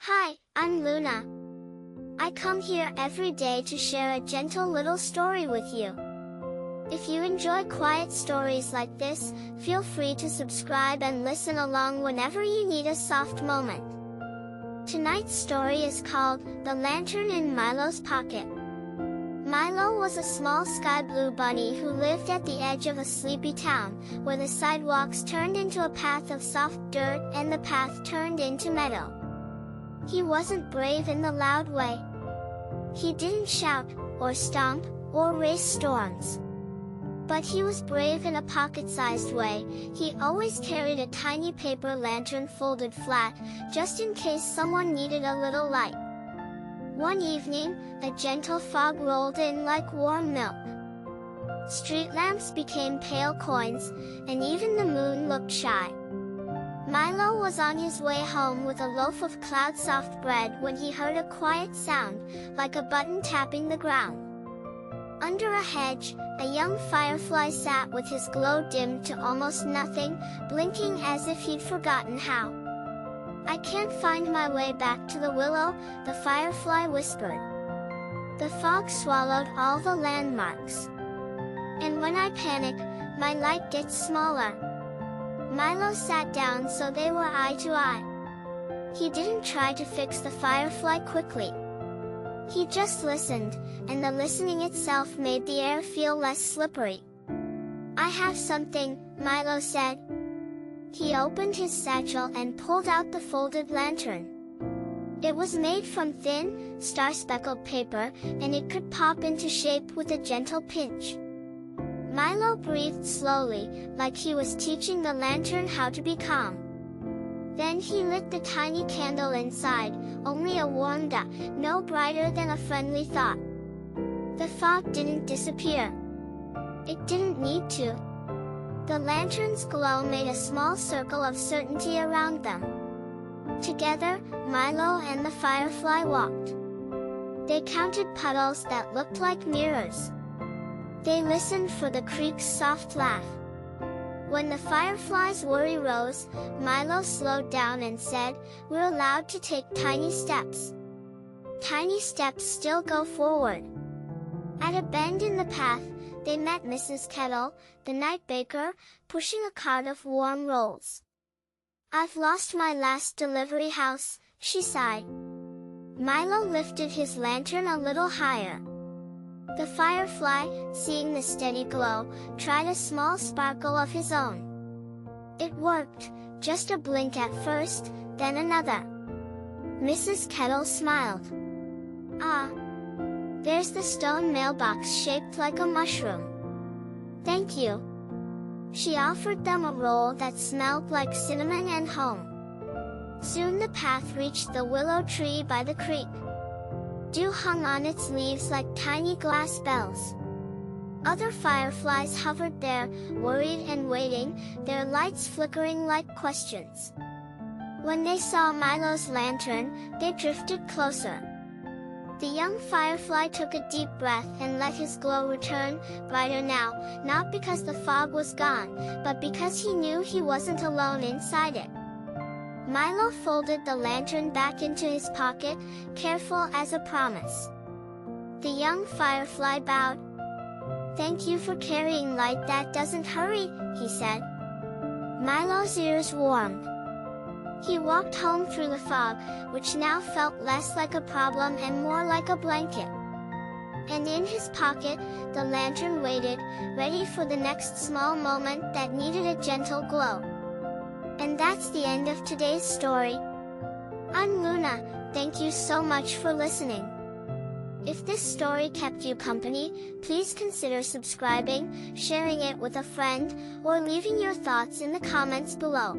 Hi, I'm Luna. I come here every day to share a gentle little story with you. If you enjoy quiet stories like this, feel free to subscribe and listen along whenever you need a soft moment. Tonight's story is called The Lantern in Milo's Pocket. Milo was a small sky blue bunny who lived at the edge of a sleepy town, where the sidewalks turned into a path of soft dirt and the path turned into meadow. He wasn't brave in the loud way. He didn't shout, or stomp, or race storms. But he was brave in a pocket-sized way. He always carried a tiny paper lantern folded flat, just in case someone needed a little light. One evening, a gentle fog rolled in like warm milk. Street lamps became pale coins, and even the moon looked shy. Milo was on his way home with a loaf of cloud-soft bread when he heard a quiet sound, like a button tapping the ground. Under a hedge, a young firefly sat with his glow dimmed to almost nothing, blinking as if he'd forgotten how. "I can't find my way back to the willow," the firefly whispered. "The fog swallowed all the landmarks. And when I panic, my light gets smaller." Milo sat down so they were eye to eye. He didn't try to fix the firefly quickly. He just listened, and the listening itself made the air feel less slippery. "I have something," Milo said. He opened his satchel and pulled out the folded lantern. It was made from thin, star-speckled paper, and it could pop into shape with a gentle pinch. Milo breathed slowly, like he was teaching the lantern how to be calm. Then he lit the tiny candle inside, only a warm dot, no brighter than a friendly thought. The fog didn't disappear. It didn't need to. The lantern's glow made a small circle of certainty around them. Together, Milo and the firefly walked. They counted puddles that looked like mirrors. They listened for the creek's soft laugh. When the firefly's worry rose, Milo slowed down and said, "We're allowed to take tiny steps. Tiny steps still go forward." At a bend in the path, they met Mrs. Kettle, the night baker, pushing a cart of warm rolls. "I've lost my last delivery house," she sighed. Milo lifted his lantern a little higher. The firefly, seeing the steady glow, tried a small sparkle of his own. It worked, just a blink at first, then another. Mrs. Kettle smiled. "Ah, there's the stone mailbox shaped like a mushroom. Thank you." She offered them a roll that smelled like cinnamon and home. Soon the path reached the willow tree by the creek. Dew hung on its leaves like tiny glass bells. Other fireflies hovered there, worried and waiting, their lights flickering like questions. When they saw Milo's lantern, they drifted closer. The young firefly took a deep breath and let his glow return, brighter now, not because the fog was gone, but because he knew he wasn't alone inside it. Milo folded the lantern back into his pocket, careful as a promise. The young firefly bowed. "Thank you for carrying light that doesn't hurry," he said. Milo's ears warmed. He walked home through the fog, which now felt less like a problem and more like a blanket. And in his pocket, the lantern waited, ready for the next small moment that needed a gentle glow. And that's the end of today's story. I'm Luna, thank you so much for listening. If this story kept you company, please consider subscribing, sharing it with a friend, or leaving your thoughts in the comments below.